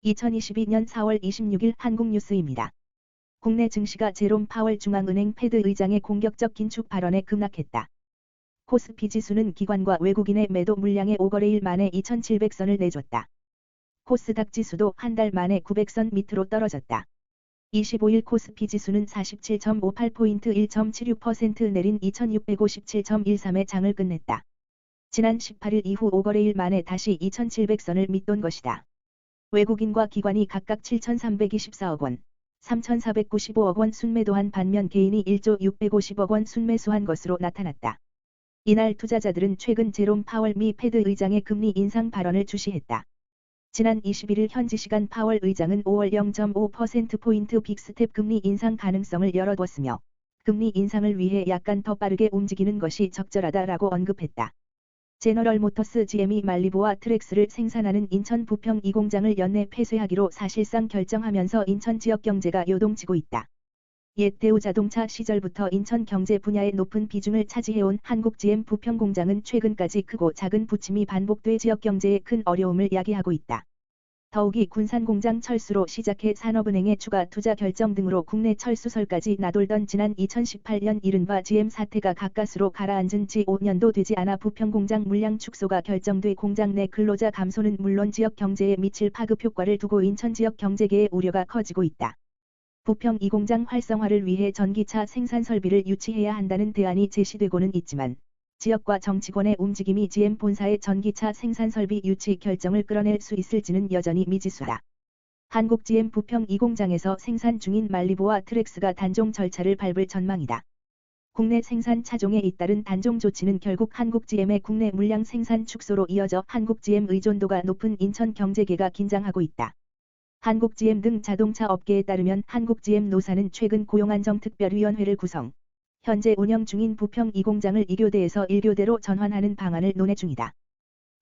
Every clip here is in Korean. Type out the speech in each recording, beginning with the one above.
2022년 4월 26일 한국뉴스입니다. 국내 증시가 제롬 파월 중앙은행 패드 의장의 공격적 긴축 발언에 급락했다. 코스피 지수는 기관과 외국인의 매도 물량의 5거래일 만에 2,700선을 내줬다. 코스닥 지수도 한 달 만에 900선 밑으로 떨어졌다. 25일 코스피 지수는 47.58포인트 1.76% 내린 2,657.13의 장을 끝냈다. 지난 18일 이후 5거래일 만에 다시 2,700선을 밑돈 것이다. 외국인과 기관이 각각 7,324억 원, 3,495억 원 순매도한 반면 개인이 1조 650억 원 순매수한 것으로 나타났다. 이날 투자자들은 최근 제롬 파월 미 패드 의장의 금리 인상 발언을 주시했다. 지난 21일 현지 시간 파월 의장은 5월 0.5%포인트 빅스텝 금리 인상 가능성을 열어두었으며 금리 인상을 위해 약간 더 빠르게 움직이는 것이 적절하다라고 언급했다. 제너럴 모터스 GM이 말리부와 트렉스를 생산하는 인천 부평 2공장을 연내 폐쇄하기로 사실상 결정하면서 인천 지역 경제가 요동치고 있다. 옛 대우자동차 시절부터 인천 경제 분야의 높은 비중을 차지해온 한국 GM 부평 공장은 최근까지 크고 작은 부침이 반복돼 지역 경제에 큰 어려움을 야기하고 있다. 더욱이 군산공장 철수로 시작해 산업은행의 추가 투자 결정 등으로 국내 철수설까지 나돌던 지난 2018년 이른바 GM 사태가 가까스로 가라앉은 지 5년도 되지 않아 부평공장 물량 축소가 결정돼 공장 내 근로자 감소는 물론 지역 경제에 미칠 파급 효과를 두고 인천 지역 경제계의 우려가 커지고 있다. 부평 2공장 활성화를 위해 전기차 생산 설비를 유치해야 한다는 대안이 제시되고는 있지만 지역과 정치권의 움직임이 GM 본사의 전기차 생산 설비 유치 결정을 끌어낼 수 있을지는 여전히 미지수다. 한국 GM 부평 2공장에서 생산 중인 말리부와 트렉스가 단종 절차를 밟을 전망이다. 국내 생산 차종에 잇따른 단종 조치는 결국 한국 GM의 국내 물량 생산 축소로 이어져 한국 GM 의존도가 높은 인천 경제계가 긴장하고 있다. 한국 GM 등 자동차 업계에 따르면 한국 GM 노사는 최근 고용안정특별위원회를 구성. 현재 운영 중인 부평 2공장을 2교대에서 1교대로 전환하는 방안을 논의 중이다.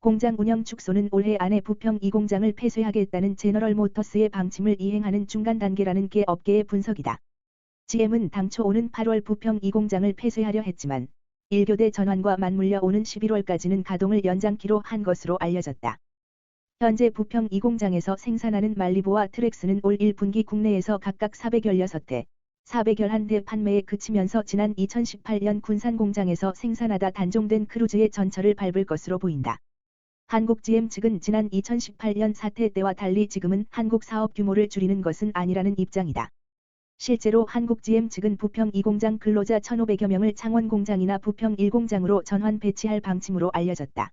공장 운영 축소는 올해 안에 부평 2공장을 폐쇄하겠다는 제너럴 모터스의 방침을 이행하는 중간 단계라는 게 업계의 분석이다. GM은 당초 오는 8월 부평 2공장을 폐쇄하려 했지만 1교대 전환과 맞물려 오는 11월까지는 가동을 연장키로 한 것으로 알려졌다. 현재 부평 2공장에서 생산하는 말리부와 트렉스는 올 1분기 국내에서 각각 416대, 411대 판매에 그치면서 지난 2018년 군산공장에서 생산하다 단종된 크루즈의 전철을 밟을 것으로 보인다. 한국 GM 측은 지난 2018년 사태 때와 달리 지금은 한국 사업 규모를 줄이는 것은 아니라는 입장이다. 실제로 한국 GM 측은 부평 2공장 근로자 1,500여 명을 창원공장이나 부평 1공장으로 전환 배치할 방침으로 알려졌다.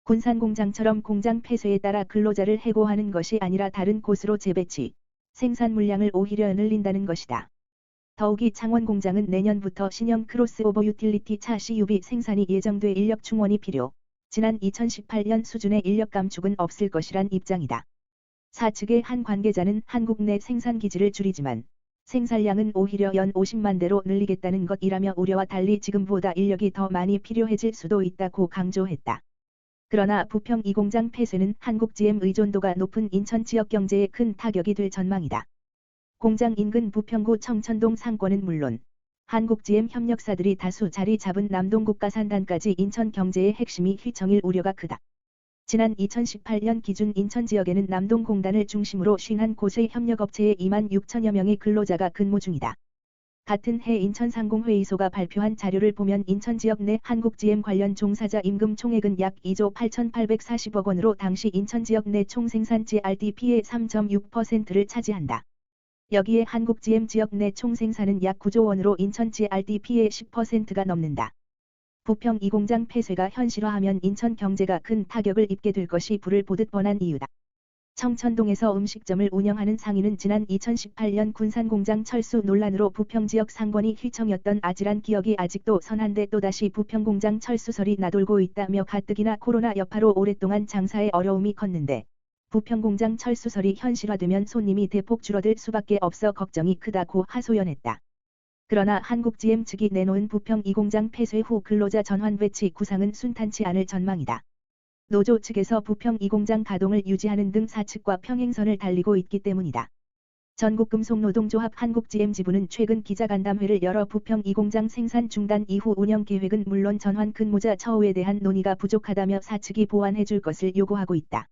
군산공장처럼 공장 폐쇄에 따라 근로자를 해고하는 것이 아니라 다른 곳으로 재배치, 생산 물량을 오히려 늘린다는 것이다. 더욱이 창원공장은 내년부터 신형 크로스오버 유틸리티 차 CUV 생산이 예정돼 인력 충원이 필요, 지난 2018년 수준의 인력 감축은 없을 것이란 입장이다. 사측의 한 관계자는 한국 내 생산 기지를 줄이지만 생산량은 오히려 연 50만 대로 늘리겠다는 것이라며 우려와 달리 지금보다 인력이 더 많이 필요해질 수도 있다고 강조했다. 그러나 부평 2공장 폐쇄는 한국 GM 의존도가 높은 인천 지역 경제에 큰 타격이 될 전망이다. 공장 인근 부평구 청천동 상권은 물론 한국 GM 협력사들이 다수 자리 잡은 남동 국가산단까지 인천 경제의 핵심이 휘청일 우려가 크다. 지난 2018년 기준 인천 지역에는 남동공단을 중심으로 51곳의 협력업체의 2만 6천여 명의 근로자가 근무 중이다. 같은 해 인천상공회의소가 발표한 자료를 보면 인천 지역 내 한국 GM 관련 종사자 임금 총액은 약 2조 8,840억 원으로 당시 인천 지역 내 총생산 GRDP의 3.6%를 차지한다. 여기에 한국 GM 지역 내 총생산은 약 9조 원으로 인천 GRDP의 10%가 넘는다. 부평 2공장 폐쇄가 현실화하면 인천 경제가 큰 타격을 입게 될 것이 불을 보듯 뻔한 이유다. 청천동에서 음식점을 운영하는 상인은 지난 2018년 군산공장 철수 논란으로 부평 지역 상권이 휘청였던 아찔한 기억이 아직도 선한데 또다시 부평공장 철수설이 나돌고 있다며 가뜩이나 코로나 여파로 오랫동안 장사에 어려움이 컸는데 부평공장 철수설이 현실화되면 손님이 대폭 줄어들 수밖에 없어 걱정이 크다고 하소연했다. 그러나 한국 GM 측이 내놓은 부평 2공장 폐쇄 후 근로자 전환 배치 구상은 순탄치 않을 전망이다. 노조 측에서 부평 2공장 가동을 유지하는 등 사측과 평행선을 달리고 있기 때문이다. 전국금속노동조합 한국 GM 지부는 최근 기자간담회를 열어 부평 2공장 생산 중단 이후 운영 계획은 물론 전환 근무자 처우에 대한 논의가 부족하다며 사측이 보완해 줄 것을 요구하고 있다.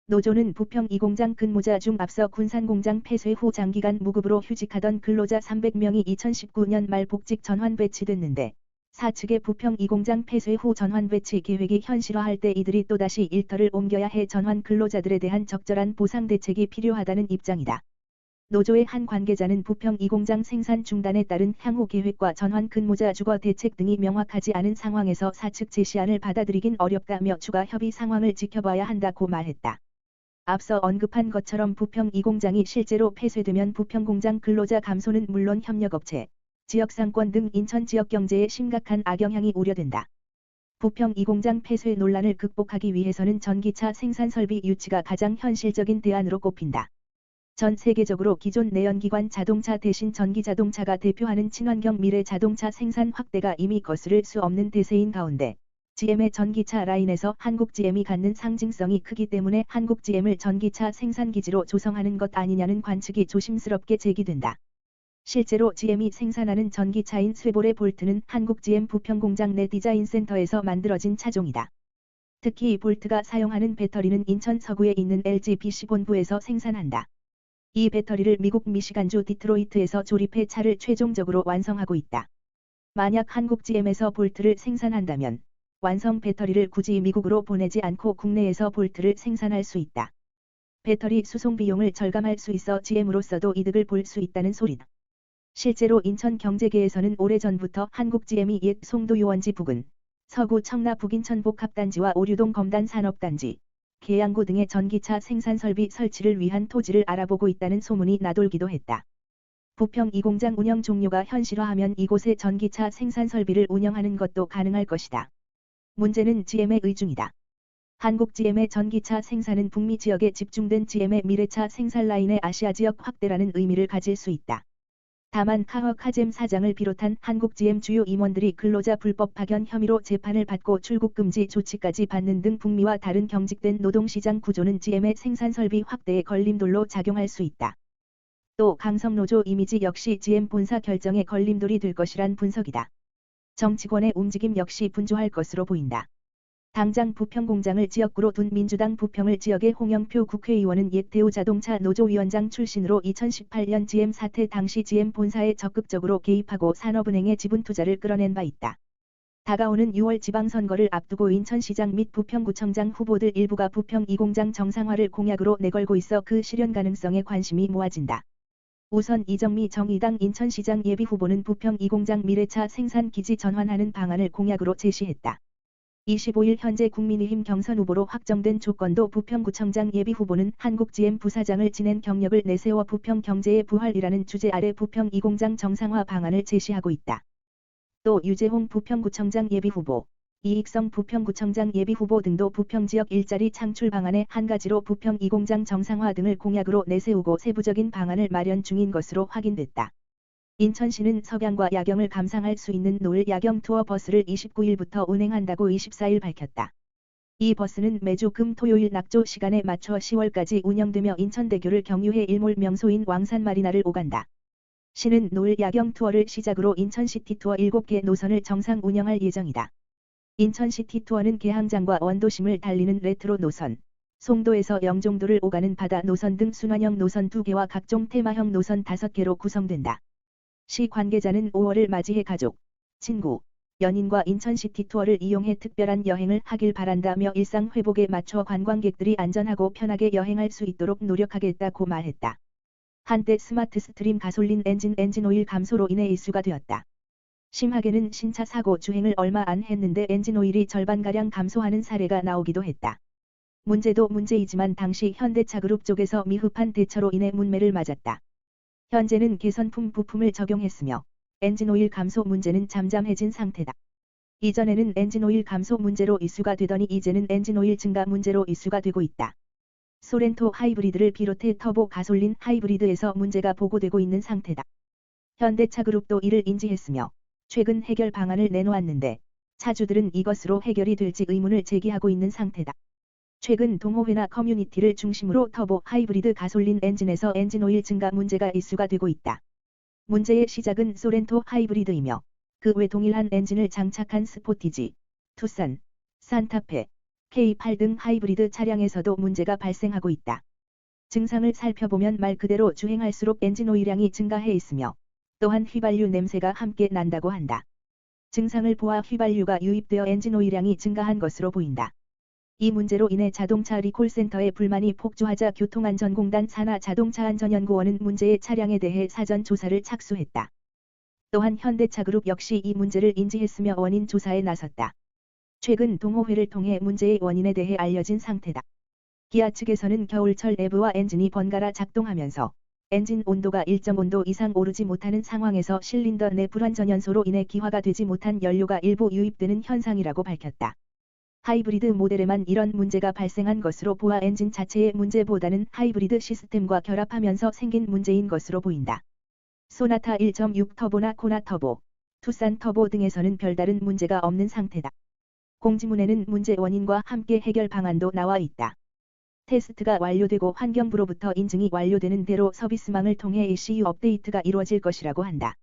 노조는 부평 2공장 근무자 중 앞서 군산공장 폐쇄 후 장기간 무급으로 휴직하던 근로자 300명이 2019년 말 복직 전환 배치됐는데 사측의 부평 2공장 폐쇄 후 전환 배치 계획이 현실화할 때 이들이 또다시 일터를 옮겨야 해 전환 근로자들에 대한 적절한 보상 대책이 필요하다는 입장이다. 노조의 한 관계자는 부평 2공장 생산 중단에 따른 향후 계획과 전환 근무자 주거 대책 등이 명확하지 않은 상황에서 사측 제시안을 받아들이긴 어렵다며 추가 협의 상황을 지켜봐야 한다고 말했다. 앞서 언급한 것처럼 부평 2공장이 실제로 폐쇄되면 부평 공장 근로자 감소는 물론 협력업체, 지역상권 등 인천 지역 경제에 심각한 악영향이 우려된다. 부평 2공장 폐쇄 논란을 극복하기 위해서는 전기차 생산 설비 유치가 가장 현실적인 대안으로 꼽힌다. 전 세계적으로 기존 내연기관 자동차 대신 전기자동차가 대표하는 친환경 미래 자동차 생산 확대가 이미 거스를 수 없는 대세인 가운데 GM의 전기차 라인에서 한국 GM이 갖는 상징성이 크기 때문에 한국 GM을 전기차 생산기지로 조성하는 것 아니냐는 관측이 조심스럽게 제기된다. 실제로 GM이 생산하는 전기차인 쇠보레 볼트는 한국 GM 부평 공장 내 디자인 센터에서 만들어진 차종이다. 특히 볼트가 사용하는 배터리는 인천 서구에 있는 LG BC 본부에서 생산한다. 이 배터리를 미국 미시간주 디트로이트에서 조립해 차를 최종적으로 완성하고 있다. 만약 한국 GM에서 볼트를 생산한다면 완성 배터리를 굳이 미국으로 보내지 않고 국내에서 볼트를 생산할 수 있다. 배터리 수송 비용을 절감할 수 있어 GM으로서도 이득을 볼 수 있다는 소리다. 실제로 인천 경제계에서는 오래전부터 한국 GM이 옛 송도 유원지 부근, 서구 청라 북인천 복합단지와 오류동 검단 산업단지, 계양구 등의 전기차 생산 설비 설치를 위한 토지를 알아보고 있다는 소문이 나돌기도 했다. 부평 2공장 운영 종료가 현실화하면 이곳에 전기차 생산 설비를 운영하는 것도 가능할 것이다. 문제는 GM의 의중이다. 한국 GM의 전기차 생산은 북미 지역에 집중된 GM의 미래차 생산 라인의 아시아 지역 확대라는 의미를 가질 수 있다. 다만 카허카잼 사장을 비롯한 한국 GM 주요 임원들이 근로자 불법 파견 혐의로 재판을 받고 출국 금지 조치까지 받는 등 북미와 다른 경직된 노동시장 구조는 GM의 생산 설비 확대에 걸림돌로 작용할 수 있다. 또 강성노조 이미지 역시 GM 본사 결정에 걸림돌이 될 것이란 분석이다. 정치권의 움직임 역시 분주할 것으로 보인다. 당장 부평 공장을 지역구로 둔 민주당 부평을 지역의 홍영표 국회의원은 옛 대우자동차 노조위원장 출신으로 2018년 GM 사태 당시 GM 본사에 적극적으로 개입하고 산업은행의 지분 투자를 끌어낸 바 있다. 다가오는 6월 지방선거를 앞두고 인천시장 및 부평구청장 후보들 일부가 부평 2공장 정상화를 공약으로 내걸고 있어 그 실현 가능성에 관심이 모아진다. 우선 이정미 정의당 인천시장 예비후보는 부평 2공장 미래차 생산기지 전환하는 방안을 공약으로 제시했다. 25일 현재 국민의힘 경선 후보로 확정된 조건도 부평구청장 예비후보는 한국 GM 부사장을 지낸 경력을 내세워 부평 경제의 부활이라는 주제 아래 부평 2공장 정상화 방안을 제시하고 있다. 또 유재홍 부평구청장 예비후보, 이익성 부평구청장 예비후보 등도 부평 지역 일자리 창출 방안의 한 가지로 부평 2공장 정상화 등을 공약으로 내세우고 세부적인 방안을 마련 중인 것으로 확인됐다. 인천시는 석양과 야경을 감상할 수 있는 노을 야경 투어 버스를 29일부터 운행한다고 24일 밝혔다. 이 버스는 매주 금 토요일 낙조 시간에 맞춰 10월까지 운영되며 인천대교를 경유해 일몰 명소인 왕산마리나를 오간다. 시는 노을 야경 투어를 시작으로 인천시티 투어 7개 노선을 정상 운영할 예정이다. 인천시티 투어는 계항장과 원도심을 달리는 레트로 노선, 송도에서 영종도를 오가는 바다 노선 등 순환형 노선 2개와 각종 테마형 노선 5개로 구성된다. 시 관계자는 5월을 맞이해 가족, 친구, 연인과 인천시티 투어를 이용해 특별한 여행을 하길 바란다며 일상 회복에 맞춰 관광객들이 안전하고 편하게 여행할 수 있도록 노력하겠다고 말했다. 한때 스마트 스트림 가솔린 엔진 오일 감소로 인해 이슈가 되었다. 심하게는 신차 사고 주행을 얼마 안 했는데 엔진오일이 절반가량 감소하는 사례가 나오기도 했다. 문제도 문제이지만 당시 현대차그룹 쪽에서 미흡한 대처로 인해 문매를 맞았다. 현재는 개선품 부품을 적용했으며 엔진오일 감소 문제는 잠잠해진 상태다. 이전에는 엔진오일 감소 문제로 이슈가 되더니 이제는 엔진오일 증가 문제로 이슈가 되고 있다. 소렌토 하이브리드를 비롯해 터보 가솔린 하이브리드에서 문제가 보고되고 있는 상태다. 현대차그룹도 이를 인지했으며 최근 해결 방안을 내놓았는데 차주들은 이것으로 해결이 될지 의문을 제기하고 있는 상태다. 최근 동호회나 커뮤니티를 중심으로 터보 하이브리드 가솔린 엔진에서 엔진오일 증가 문제가 이슈가 되고 있다. 문제의 시작은 소렌토 하이브리드이며 그 외 동일한 엔진을 장착한 스포티지, 투싼, 산타페, K8 등 하이브리드 차량에서도 문제가 발생하고 있다. 증상을 살펴보면 말 그대로 주행할수록 엔진 오일량이 증가해 있으며 또한 휘발유 냄새가 함께 난다고 한다. 증상을 보아 휘발유가 유입되어 엔진 오일량이 증가한 것으로 보인다. 이 문제로 인해 자동차 리콜센터에 불만이 폭주하자 교통안전공단 산하자동차안전연구원은 문제의 차량에 대해 사전 조사를 착수했다. 또한 현대차그룹 역시 이 문제를 인지했으며 원인 조사에 나섰다. 최근 동호회를 통해 문제의 원인에 대해 알려진 상태다. 기아 측에서는 겨울철 내부와 엔진이 번갈아 작동하면서 엔진 온도가 일정 온도 이상 오르지 못하는 상황에서 실린더 내 불완전연소로 인해 기화가 되지 못한 연료가 일부 유입되는 현상이라고 밝혔다. 하이브리드 모델에만 이런 문제가 발생한 것으로 보아 엔진 자체의 문제보다는 하이브리드 시스템과 결합하면서 생긴 문제인 것으로 보인다. 소나타 1.6 터보나 코나 터보, 투싼 터보 등에서는 별다른 문제가 없는 상태다. 공지문에는 문제 원인과 함께 해결 방안도 나와 있다. 테스트가 완료되고 환경부로부터 인증이 완료되는 대로 서비스망을 통해 ECU 업데이트가 이루어질 것이라고 한다.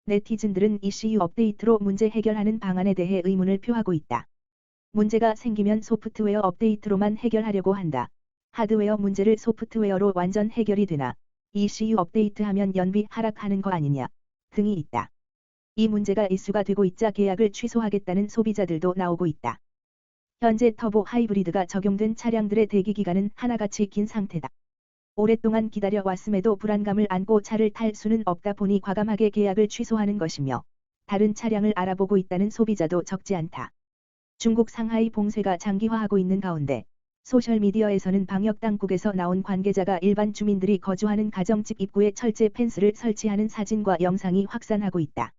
네티즌들은 ECU 업데이트로 문제 해결하는 방안에 대해 의문을 표하고 있다. 문제가 생기면 소프트웨어 업데이트로만 해결하려고 한다. 하드웨어 문제를 소프트웨어로 완전 해결이 되나 ECU 업데이트하면 연비 하락하는 거 아니냐 등이 있다. 이 문제가 이슈가 되고 있자 계약을 취소하겠다는 소비자들도 나오고 있다. 현재 터보 하이브리드가 적용된 차량들의 대기 기간은 하나같이 긴 상태다. 오랫동안 기다려 왔음에도 불안감을 안고 차를 탈 수는 없다 보니 과감하게 계약을 취소하는 것이며 다른 차량을 알아보고 있다는 소비자도 적지 않다. 중국 상하이 봉쇄가 장기화하고 있는 가운데 소셜미디어에서는 방역당국에서 나온 관계자가 일반 주민들이 거주하는 가정집 입구에 철제 펜스를 설치하는 사진과 영상이 확산하고 있다.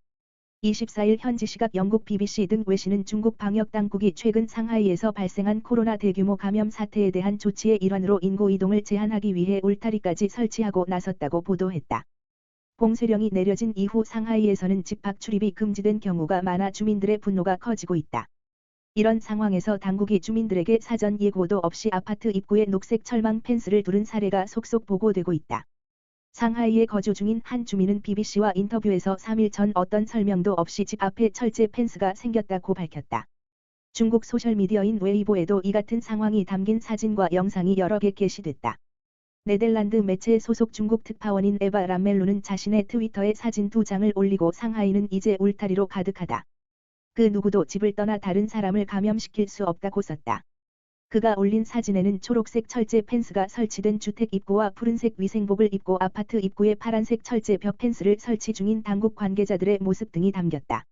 24일 현지 시각 영국 BBC 등 외신은 중국 방역당국이 최근 상하이에서 발생한 코로나 대규모 감염 사태에 대한 조치의 일환으로 인구 이동을 제한하기 위해 울타리까지 설치하고 나섰다고 보도했다. 봉쇄령이 내려진 이후 상하이에서는 집 밖 출입이 금지된 경우가 많아 주민들의 분노가 커지고 있다. 이런 상황에서 당국이 주민들에게 사전 예고도 없이 아파트 입구에 녹색 철망 펜스를 두른 사례가 속속 보고되고 있다. 상하이에 거주 중인 한 주민은 BBC와 인터뷰에서 3일 전 어떤 설명도 없이 집 앞에 철제 펜스가 생겼다고 밝혔다. 중국 소셜미디어인 웨이보에도 이 같은 상황이 담긴 사진과 영상이 여러 개 게시됐다. 네덜란드 매체 소속 중국 특파원인 에바 람멜루는 자신의 트위터에 사진 2장을 올리고 상하이는 이제 울타리로 가득하다. 그 누구도 집을 떠나 다른 사람을 감염시킬 수 없다고 썼다. 그가 올린 사진에는 초록색 철제 펜스가 설치된 주택 입구와 푸른색 위생복을 입고 아파트 입구에 파란색 철제 벽 펜스를 설치 중인 당국 관계자들의 모습 등이 담겼다.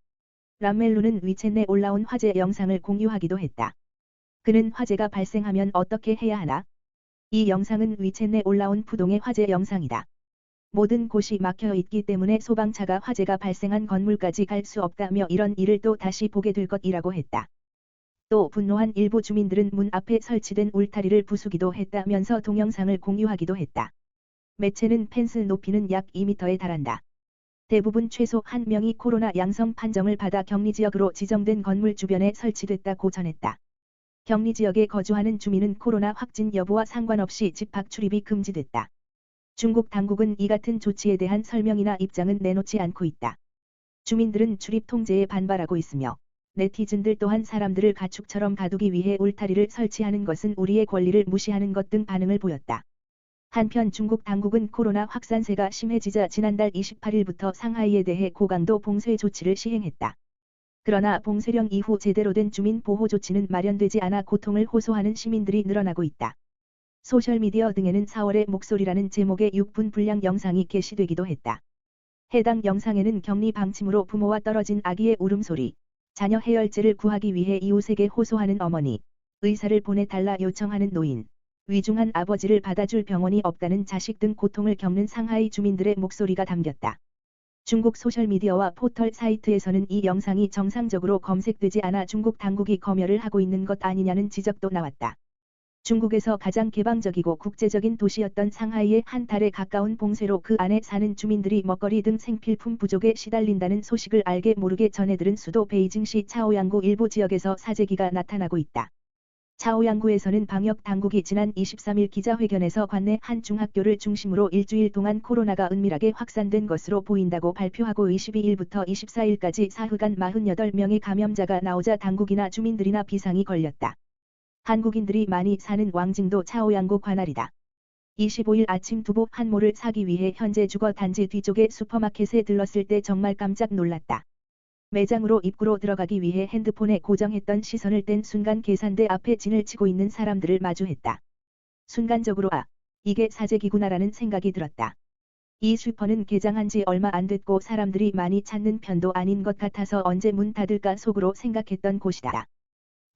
람멜루는 위챗에 올라온 화재 영상을 공유하기도 했다. 그는 화재가 발생하면 어떻게 해야 하나? 이 영상은 위챗에 올라온 푸동의 화재 영상이다. 모든 곳이 막혀 있기 때문에 소방차가 화재가 발생한 건물까지 갈 수 없다며 이런 일을 또 다시 보게 될 것이라고 했다. 또 분노한 일부 주민들은 문 앞에 설치된 울타리를 부수기도 했다면서 동영상을 공유하기도 했다. 매체는 펜스 높이는 약 2m에 달한다. 대부분 최소 1명이 코로나 양성 판정을 받아 격리지역으로 지정된 건물 주변에 설치됐다고 전했다. 격리지역에 거주하는 주민은 코로나 확진 여부와 상관없이 집 밖 출입이 금지됐다. 중국 당국은 이 같은 조치에 대한 설명이나 입장은 내놓지 않고 있다. 주민들은 출입 통제에 반발하고 있으며 네티즌들 또한 사람들을 가축처럼 가두기 위해 울타리를 설치하는 것은 우리의 권리를 무시하는 것 등 반응을 보였다. 한편 중국 당국은 코로나 확산세가 심해지자 지난달 28일부터 상하이에 대해 고강도 봉쇄 조치를 시행했다. 그러나 봉쇄령 이후 제대로 된 주민 보호 조치는 마련되지 않아 고통을 호소하는 시민들이 늘어나고 있다. 소셜미디어 등에는 4월의 목소리라는 제목의 6분 분량 영상이 게시되기도 했다. 해당 영상에는 격리 방침으로 부모와 떨어진 아기의 울음소리, 자녀 해열제를 구하기 위해 이웃에게 호소하는 어머니, 의사를 보내달라 요청하는 노인, 위중한 아버지를 받아줄 병원이 없다는 자식 등 고통을 겪는 상하이 주민들의 목소리가 담겼다. 중국 소셜미디어와 포털 사이트에서는 이 영상이 정상적으로 검색되지 않아 중국 당국이 검열을 하고 있는 것 아니냐는 지적도 나왔다. 중국에서 가장 개방적이고 국제적인 도시였던 상하이의 한 달에 가까운 봉쇄로 그 안에 사는 주민들이 먹거리 등 생필품 부족에 시달린다는 소식을 알게 모르게 전해들은 수도 베이징시 차오양구 일부 지역에서 사재기가 나타나고 있다. 차오양구에서는 방역 당국이 지난 23일 기자회견에서 관내 한 중학교를 중심으로 일주일 동안 코로나가 은밀하게 확산된 것으로 보인다고 발표하고 22일부터 24일까지 사흘간 48명의 감염자가 나오자 당국이나 주민들이나 비상이 걸렸다. 한국인들이 많이 사는 왕징도 차오양구 관할이다. 25일 아침 두부 한 모를 사기 위해 현재 주거 단지 뒤쪽의 슈퍼마켓에 들렀을 때 정말 깜짝 놀랐다. 매장으로 입구로 들어가기 위해 핸드폰에 고정했던 시선을 뗀 순간 계산대 앞에 진을 치고 있는 사람들을 마주했다. 순간적으로 이게 사재기구나라는 생각이 들었다. 이 슈퍼는 개장한 지 얼마 안 됐고 사람들이 많이 찾는 편도 아닌 것 같아서 언제 문 닫을까 속으로 생각했던 곳이다.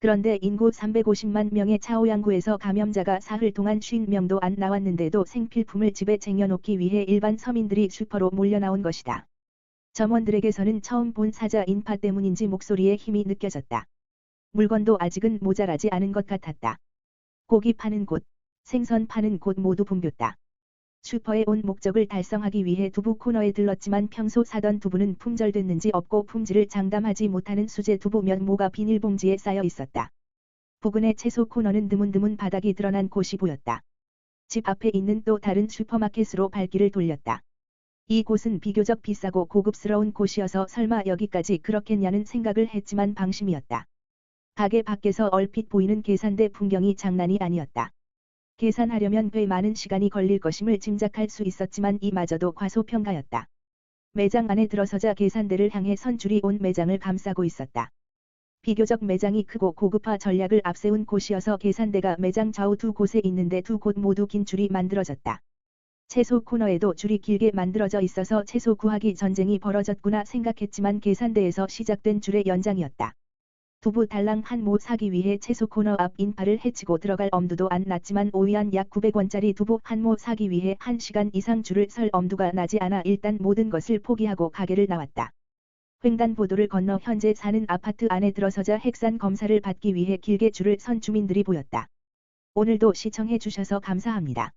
그런데 인구 350만 명의 차오양구에서 감염자가 사흘 동안 50명도 안 나왔는데도 생필품을 집에 쟁여놓기 위해 일반 서민들이 슈퍼로 몰려나온 것이다. 점원들에게서는 처음 본 사자 인파 때문인지 목소리에 힘이 느껴졌다. 물건도 아직은 모자라지 않은 것 같았다. 고기 파는 곳, 생선 파는 곳 모두 붐볐다. 슈퍼에 온 목적을 달성하기 위해 두부 코너에 들렀지만 평소 사던 두부는 품절됐는지 없고 품질을 장담하지 못하는 수제 두부 몇 모가 비닐봉지에 쌓여 있었다. 부근의 채소 코너는 드문드문 바닥이 드러난 곳이 보였다. 집 앞에 있는 또 다른 슈퍼마켓으로 발길을 돌렸다. 이 곳은 비교적 비싸고 고급스러운 곳이어서 설마 여기까지 그렇겠냐는 생각을 했지만 방심이었다. 가게 밖에서 얼핏 보이는 계산대 풍경이 장난이 아니었다. 계산하려면 꽤 많은 시간이 걸릴 것임을 짐작할 수 있었지만 이마저도 과소평가였다. 매장 안에 들어서자 계산대를 향해 선줄이 온 매장을 감싸고 있었다. 비교적 매장이 크고 고급화 전략을 앞세운 곳이어서 계산대가 매장 좌우 두 곳에 있는데 두 곳 모두 긴 줄이 만들어졌다. 채소 코너에도 줄이 길게 만들어져 있어서 채소 구하기 전쟁이 벌어졌구나 생각했지만 계산대에서 시작된 줄의 연장이었다. 두부 달랑 한 모 사기 위해 채소 코너 앞 인파를 헤치고 들어갈 엄두도 안 났지만 오이한 약 900원짜리 두부 한 모 사기 위해 1시간 이상 줄을 설 엄두가 나지 않아 일단 모든 것을 포기하고 가게를 나왔다. 횡단보도를 건너 현재 사는 아파트 안에 들어서자 핵산 검사를 받기 위해 길게 줄을 선 주민들이 보였다. 오늘도 시청해 주셔서 감사합니다.